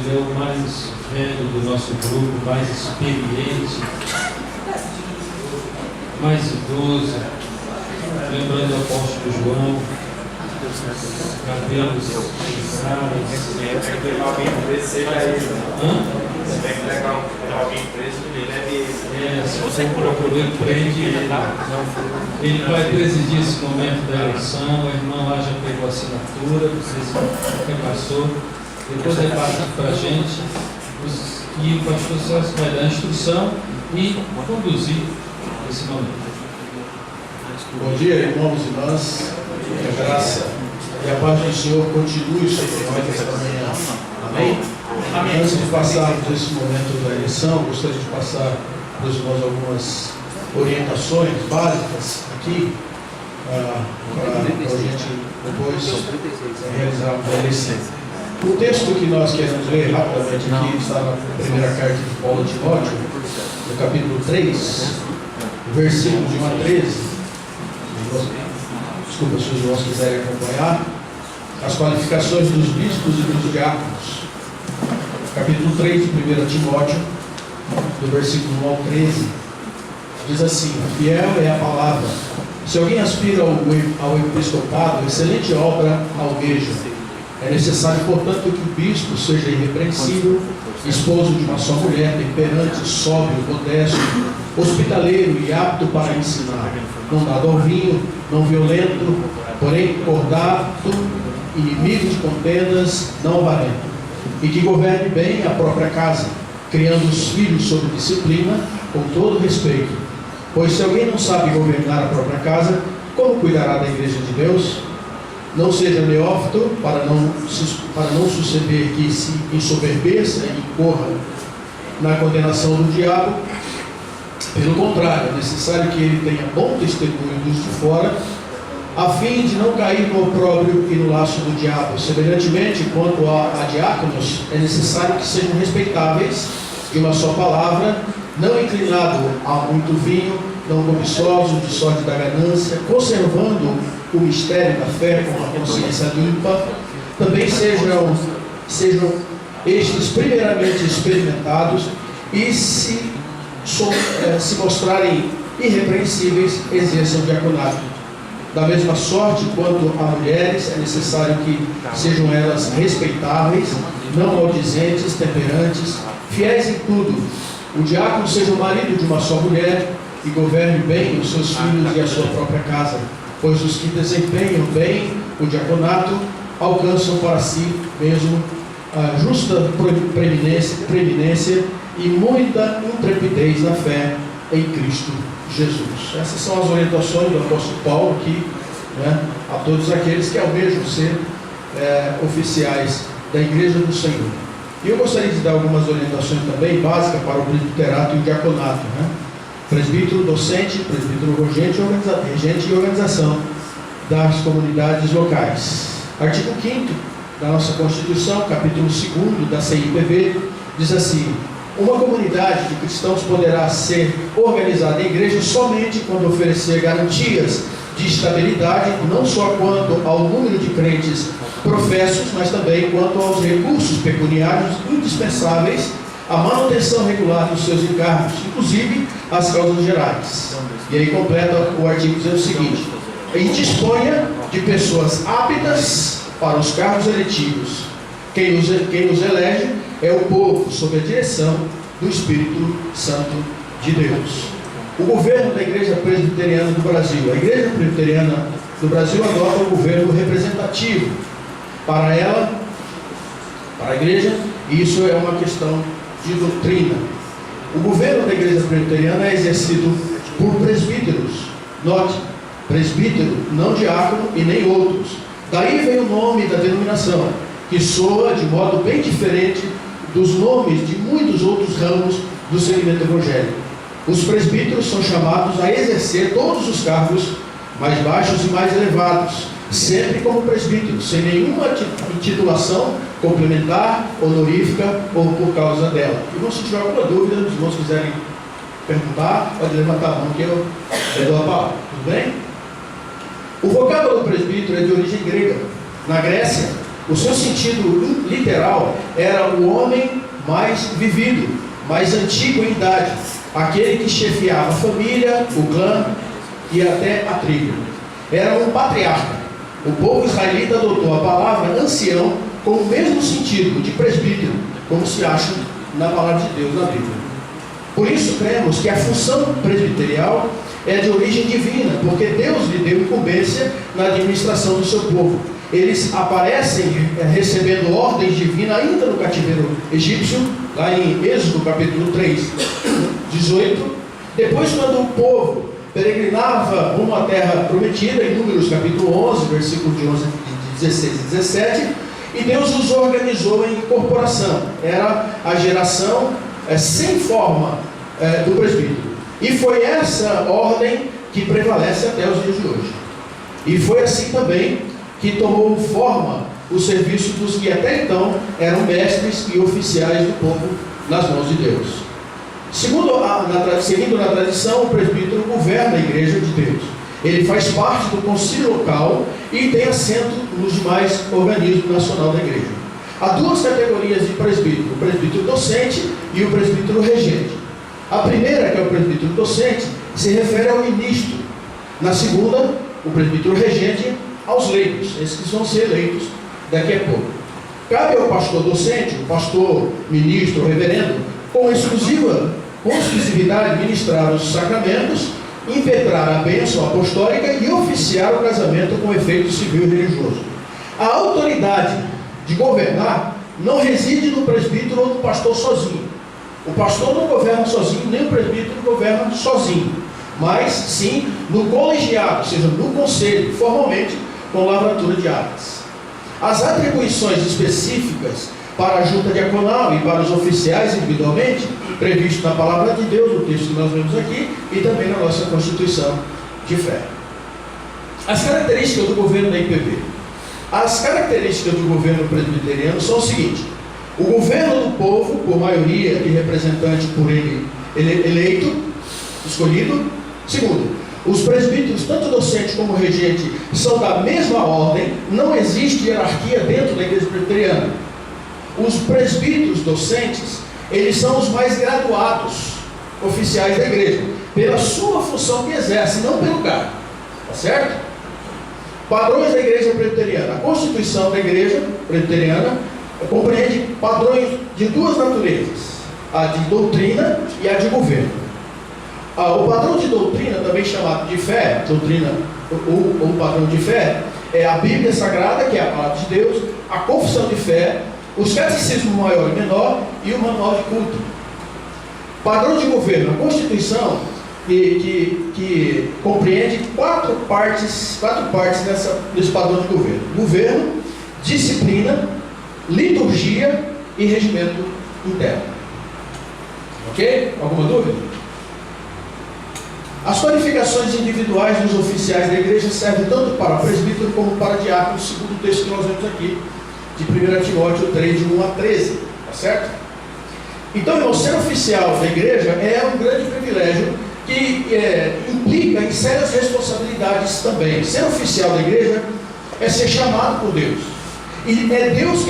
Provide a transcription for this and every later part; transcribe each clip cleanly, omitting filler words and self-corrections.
Ele é o mais velho do nosso grupo, mais experiente, mais idoso. Lembrando o apóstolo João, cabelos caros. Se você procura, ele prende ele. Ele vai presidir esse momento da eleição. O irmão lá já pegou a assinatura, vocês repassou. Depois ele passa para a gente. E o pastor Celso vai dar a instrução e conduzir esse momento. Bom dia, irmãos e irmãs. Que a graça e a paz do Senhor continue sobre nós esta manhã. Amém? Amém. Antes de passarmos esse momento da eleição, gostaria de passar para os irmãos algumas orientações básicas aqui para a gente depois realizarmos a eleição. O texto que nós queremos ler rapidamente aqui está na primeira carta de Paulo a Timóteo, no capítulo 3, versículos de 1 a 13. Desculpa, se os irmãos quiserem acompanhar, as qualificações dos bispos e dos diáconos. Capítulo 3 de 1 Timóteo, do versículo 1 ao 13, diz assim: fiel é a palavra. Se alguém aspira ao episcopado, excelente obra almeja. É necessário, portanto, que o bispo seja irrepreensível, esposo de uma só mulher, temperante, sóbrio, modesto, hospitaleiro e apto para ensinar, não dado ao vinho, não violento, porém cordato, inimigo de contendas, não avarento, e que governe bem a própria casa, criando os filhos sob disciplina, com todo respeito. Pois se alguém não sabe governar a própria casa, como cuidará da igreja de Deus? Não seja neófito, para não suceder que se ensoberbeça e incorra na condenação do diabo. Pelo contrário, é necessário que ele tenha bom testemunho dos de fora, a fim de não cair no opróbrio e no laço do diabo. Semelhantemente, quanto a diáconos, é necessário que sejam respeitáveis, de uma só palavra, não inclinado a muito vinho, não cobiçosos de sorte da ganância, conservando o mistério da fé com a consciência limpa. Também sejam estes primeiramente experimentados, e se mostrarem irrepreensíveis, exerçam o diaconato. Da mesma sorte, quanto a mulheres, é necessário que sejam elas respeitáveis, não maldizentes, temperantes, fiéis em tudo. O diácono seja o marido de uma só mulher e governe bem os seus filhos e a sua própria casa, pois os que desempenham bem o diaconato alcançam para si mesmo a justa preeminência e muita intrepidez na fé em Cristo Jesus. Essas são as orientações do apóstolo Paulo aqui, né, a todos aqueles que almejam ser oficiais da Igreja do Senhor. E eu gostaria de dar algumas orientações também básicas para o presbiterato e o diaconato, né? Presbítero docente, presbítero regente e organização das comunidades locais. Artigo 5º da nossa Constituição, capítulo 2º da CIPV, diz assim: uma comunidade de cristãos poderá ser organizada em igreja somente quando oferecer garantias de estabilidade, não só quanto ao número de crentes professos, mas também quanto aos recursos pecuniários indispensáveis à manutenção regular dos seus encargos, inclusive as causas gerais. E aí completa o artigo dizendo o seguinte: e disponha de pessoas aptas para os cargos eletivos. Quem nos elege é o povo, sob a direção do Espírito Santo de Deus. O governo da Igreja Presbiteriana do Brasil. A Igreja Presbiteriana do Brasil adota o governo representativo para ela, para a Igreja, e isso é uma questão de doutrina. O governo da Igreja Presbiteriana é exercido por presbíteros. Note, presbítero, não diácono e nem outros. Daí vem o nome da denominação, que soa de modo bem diferente dos nomes de muitos outros ramos do segmento evangélico. Os presbíteros são chamados a exercer todos os cargos mais baixos e mais elevados, sempre como presbíteros, sem nenhuma titulação complementar, honorífica ou por causa dela. E se tiver alguma dúvida, os irmãos quiserem perguntar, pode levantar a mão que eu dou a palavra. Tudo bem? O vocábulo do presbítero é de origem grega. Na Grécia, O seu sentido literal era o homem mais vivido, mais antigo em idade, aquele que chefiava a família, o clã e até a tribo. Era um patriarca. O povo israelita adotou a palavra ancião com o mesmo sentido de presbítero, como se acha na palavra de Deus na Bíblia. Por isso cremos que a função presbiterial é de origem divina, porque Deus lhe deu incumbência na administração do seu povo. Eles aparecem recebendo ordens divinas ainda no cativeiro egípcio, lá em Êxodo capítulo 3, 18. Depois, quando o povo peregrinava rumo à terra prometida, em Números capítulo 11, versículos de 16 e 17, e Deus os organizou em corporação. Era a geração sem forma do presbítero. E foi essa ordem que prevalece até os dias de hoje. E foi assim também que tomou forma o serviço dos que até então eram mestres e oficiais do povo nas mãos de Deus. Seguindo na tradição, o presbítero governa a igreja de Deus. Ele faz parte do concílio local e tem assento nos demais organismos nacionais da igreja. Há duas categorias de presbítero: o presbítero docente e o presbítero regente. A primeira, que é o presbítero docente, se refere ao ministro. Na segunda, o presbítero regente, aos leigos, esses que vão ser eleitos daqui a pouco. Cabe ao pastor docente, o pastor, ministro, reverendo, com exclusividade, ministrar os sacramentos, impetrar a bênção apostólica e oficiar o casamento com efeito civil e religioso. A autoridade de governar não reside no presbítero ou no pastor sozinho. O pastor não governa sozinho, nem o presbítero governa sozinho, mas sim no colegiado, ou seja, no conselho, formalmente, com lavratura de atas. As atribuições específicas para a junta diaconal e para os oficiais individualmente, previsto na palavra de Deus, no texto que nós vemos aqui, e também na nossa Constituição de Fé. As características do governo da IPB. As características do governo presbiteriano são o seguinte: o governo do povo, por maioria de representante por ele eleito, escolhido. Segundo, os presbíteros, tanto docente como regente, são da mesma ordem, não existe hierarquia dentro da igreja presbiteriana. Os presbíteros docentes, eles são os mais graduados oficiais da igreja, pela sua função que exerce, não pelo cargo. Tá certo? Padrões da igreja presbiteriana. A Constituição da igreja presbiteriana compreende padrões de duas naturezas: a de doutrina e a de governo. O padrão de doutrina, também chamado de fé, doutrina ou padrão de fé, é a Bíblia Sagrada, que é a palavra de Deus, a confissão de fé, os catecismos maior e menor e o manual de culto. Padrão de governo. A Constituição que compreende quatro partes desse padrão de governo: governo, disciplina, liturgia e regimento interno. Ok? Alguma dúvida? As qualificações individuais dos oficiais da igreja servem tanto para presbítero como para diácono, segundo o texto que nós vemos aqui, de 1 Timóteo 3, de 1 a 13. Tá certo? Então, irmão, ser oficial da igreja é um grande privilégio que implica em sérias responsabilidades também. Ser oficial da igreja é ser chamado por Deus. E é Deus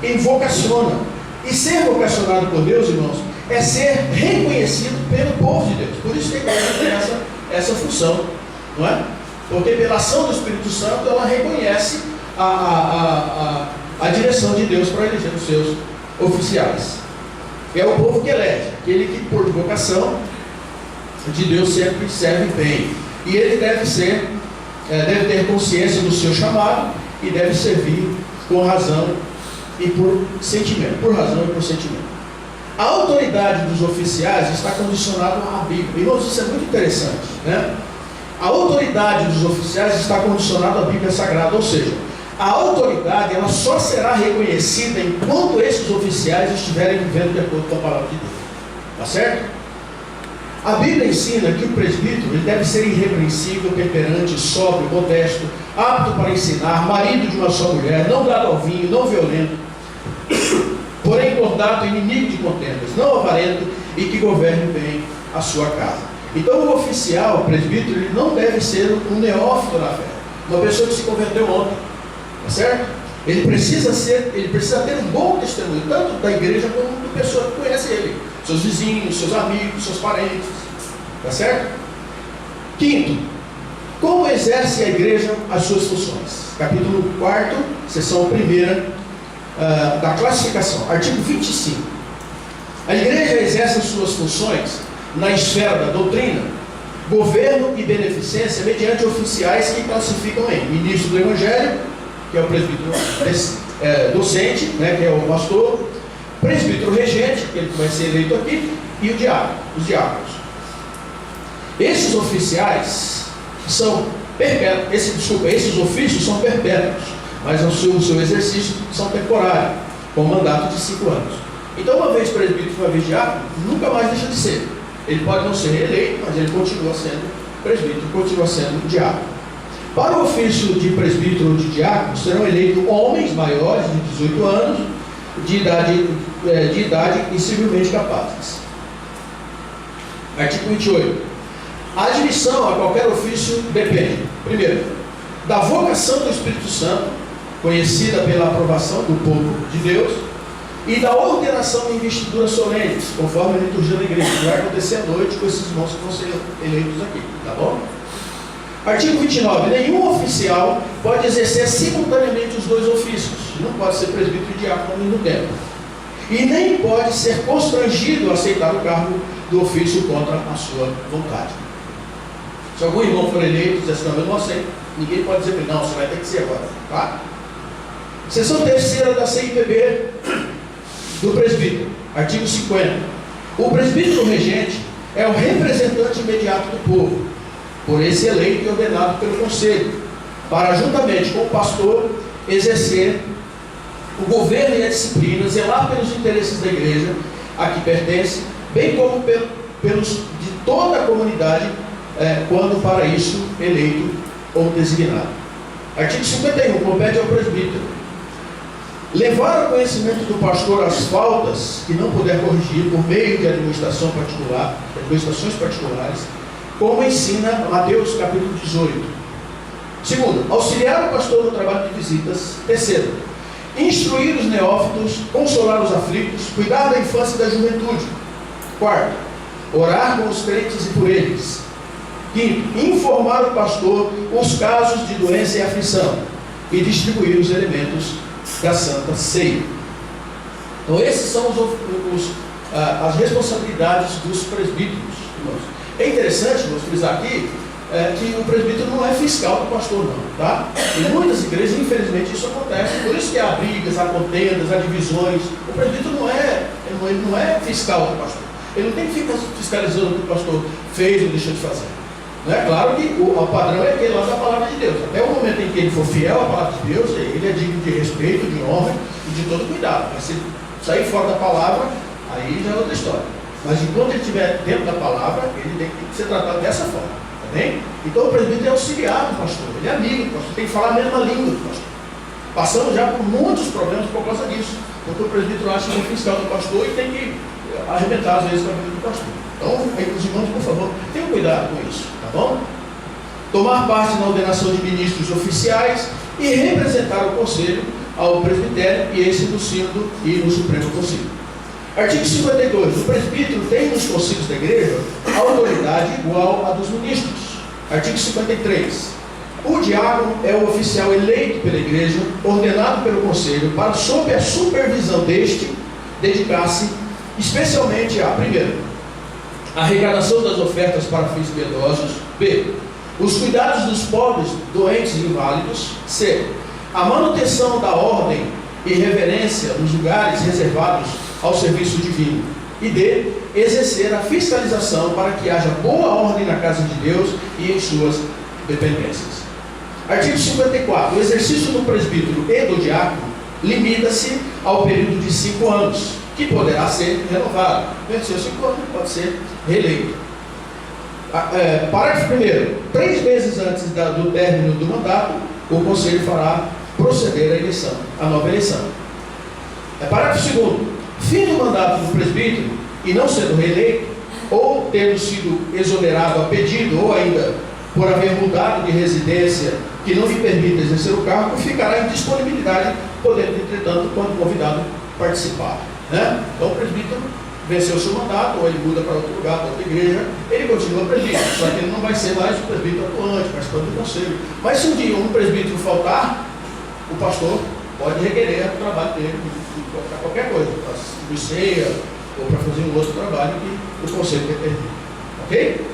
quem vocaciona. E ser vocacionado por Deus, irmãos, é ser reconhecido pelo povo de Deus. Por isso que a igreja tem essa função, não é? Porque pela ação do Espírito Santo, ela reconhece a direção de Deus para eleger os seus oficiais. É o povo que elege, aquele que por vocação de Deus sempre serve bem. E ele deve ter consciência do seu chamado e deve servir com razão e por sentimento. Por razão e por sentimento. A autoridade dos oficiais está condicionada à Bíblia. Irmãos, isso é muito interessante, né? A autoridade dos oficiais está condicionada à Bíblia Sagrada, ou seja, a autoridade ela só será reconhecida enquanto esses oficiais estiverem vivendo de acordo com a palavra de Deus. Tá certo? A Bíblia ensina que o presbítero ele deve ser irrepreensível, temperante, sóbrio, modesto, apto para ensinar, marido de uma só mulher, não dado ao vinho, não violento, porém contato, inimigo de contendas, não avarento e que governe bem a sua casa. Então o oficial, o presbítero, ele não deve ser um neófito na fé, uma pessoa que se converteu ontem, tá certo? Ele precisa ter um bom testemunho, tanto da igreja como da pessoa que conhece ele, seus vizinhos, seus amigos, seus parentes. Tá certo? Quinto, como exerce a igreja as suas funções? Capítulo 4, seção 1 da classificação, artigo 25. A igreja exerce as suas funções na esfera da doutrina, governo e beneficência mediante oficiais que classificam em ministro do evangelho, que é o presbítero docente, né, que é o pastor, presbítero regente, que ele vai ser eleito aqui, e o diácono, os diáconos. Esses oficiais são perpétuos, esses ofícios são perpétuos, mas o seu exercício são temporários, com mandato de 5 anos. Então, uma vez presbítero e uma vez diácono, nunca mais deixa de ser. Ele pode não ser reeleito, mas ele continua sendo presbítero, continua sendo diácono. Para o ofício de presbítero ou de diácono, serão eleitos homens maiores de 18 anos, de idade e civilmente capazes. Artigo 28. A admissão a qualquer ofício depende, primeiro, da vocação do Espírito Santo, conhecida pela aprovação do povo de Deus, e da ordenação e investidura solenes, conforme a liturgia da igreja, que vai acontecer à noite com esses irmãos que vão ser eleitos aqui, tá bom? Artigo 29. Nenhum oficial pode exercer simultaneamente os dois ofícios. Não pode ser presbítero e diácono ao mesmo tempo. E nem pode ser constrangido a aceitar o cargo do ofício contra a sua vontade. Se algum irmão for eleito e dizer assim, não, eu não aceito, ninguém pode dizer, não, você vai ter que ser agora, tá? Seção 3ª da CIPB do presbítero, artigo 50. O presbítero regente é o representante imediato do povo, por esse eleito e ordenado pelo conselho, para juntamente com o pastor exercer o governo e a disciplina, zelar pelos interesses da igreja a que pertence, bem como pelos de toda a comunidade, quando para isso eleito ou designado. Artigo 51. Compete ao presbítero levar ao conhecimento do pastor as faltas que não puder corrigir por meio de administrações particulares, como ensina Mateus capítulo 18. Segundo, auxiliar o pastor no trabalho de visitas. Terceiro, instruir os neófitos, consolar os aflitos, cuidar da infância e da juventude. Quarto, orar com os crentes e por eles. Quinto, informar o pastor os casos de doença e aflição e distribuir os elementos da Santa Ceia. Então, esses são as responsabilidades dos presbíteros, irmãos. É interessante, vamos frisar aqui, que o presbítero não é fiscal do pastor, não, tá? Em muitas igrejas, infelizmente, isso acontece. Por isso que há brigas, há contendas, há divisões. O presbítero ele não é fiscal do pastor. Ele não tem que ficar fiscalizando o que o pastor fez ou deixou de fazer. Não é? Claro que o padrão é aquele lá da palavra de Deus. Até o momento em que ele for fiel à palavra de Deus, ele é digno de respeito, de honra e de todo cuidado. Mas se sair fora da palavra, aí já é outra história. Mas enquanto ele estiver dentro da palavra, ele tem que ser tratado dessa forma. Tá bem? Então o presbítero é auxiliar do pastor, ele é amigo do pastor, tem que falar a mesma língua do pastor. Passamos já por muitos problemas por causa disso. Porque o presbítero acha que é fiscal do pastor e tem que arrebentar às vezes com a vida do pastor. Então, os irmãos, por favor, tenham cuidado com isso, tá bom? Tomar parte na ordenação de ministros oficiais e representar o conselho ao presbitério e esse no sínodo e no Supremo Conselho. Artigo 52. O presbítero tem nos concílios da igreja autoridade igual à dos ministros. Artigo 53. O diácono é o oficial eleito pela igreja, ordenado pelo conselho, para, sob a supervisão deste, dedicar-se especialmente a, primeiro, a arrecadação das ofertas para fins piedosos. B, os cuidados dos pobres, doentes e inválidos. C, a manutenção da ordem e reverência nos lugares reservados ao serviço divino. E D, exercer a fiscalização para que haja boa ordem na casa de Deus e em suas dependências. Artigo 54. O exercício do presbítero e do diácono limita-se ao período de 5 anos, que poderá ser renovado. Venceu 5 anos, pode ser reeleito. Parágrafo 1º. 3 meses antes do término do mandato, o conselho fará proceder à eleição, à nova eleição. Parágrafo 2º. Fim do mandato do presbítero e não sendo reeleito, ou tendo sido exonerado a pedido, ou ainda por haver mudado de residência que não lhe permita exercer o cargo, ficará em disponibilidade podendo, entretanto, quando convidado, participar. Né? Então, o presbítero venceu o seu mandato, ou ele muda para outro lugar, para outra igreja, ele continua presbítero, só que ele não vai ser mais o presbítero atuante, participando do conselho. Mas se um dia um presbítero faltar, o pastor pode requerer o trabalho dele para qualquer coisa, para distribuir ceia, ou para fazer um outro trabalho que o conselho determina. Ok?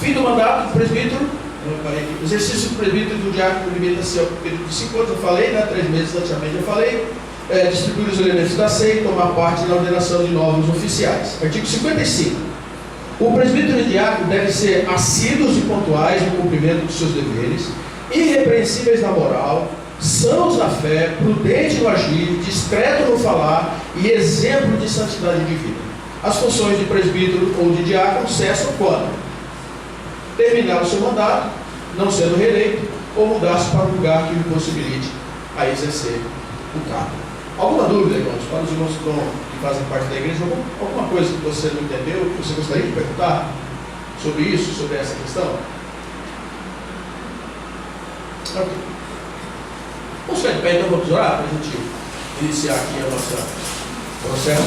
Fim do mandato do presbítero, o exercício do presbítero e do diácono limita-se ao período de 5 anos, eu falei, né? 3 meses anteriormente eu falei, distribuir os elementos da ceia e tomar parte na ordenação de novos oficiais. Artigo 55. O presbítero e o diácono devem ser assíduos e pontuais no cumprimento dos seus deveres, irrepreensíveis na moral, sãos na fé, prudentes no agir, discreto no falar e exemplo de santidade de vida. As funções de presbítero ou de diácono cessam quando terminar o seu mandato, não sendo reeleito, ou mudar-se para um lugar que lhe possibilite a exercer o cargo. Alguma dúvida, irmãos? Para os irmãos que fazem parte da igreja, alguma coisa que você não entendeu, que você gostaria de perguntar sobre isso, sobre essa questão? Ok. Vamos ficar de pé, então vamos orar para a gente iniciar aqui a nossa processo.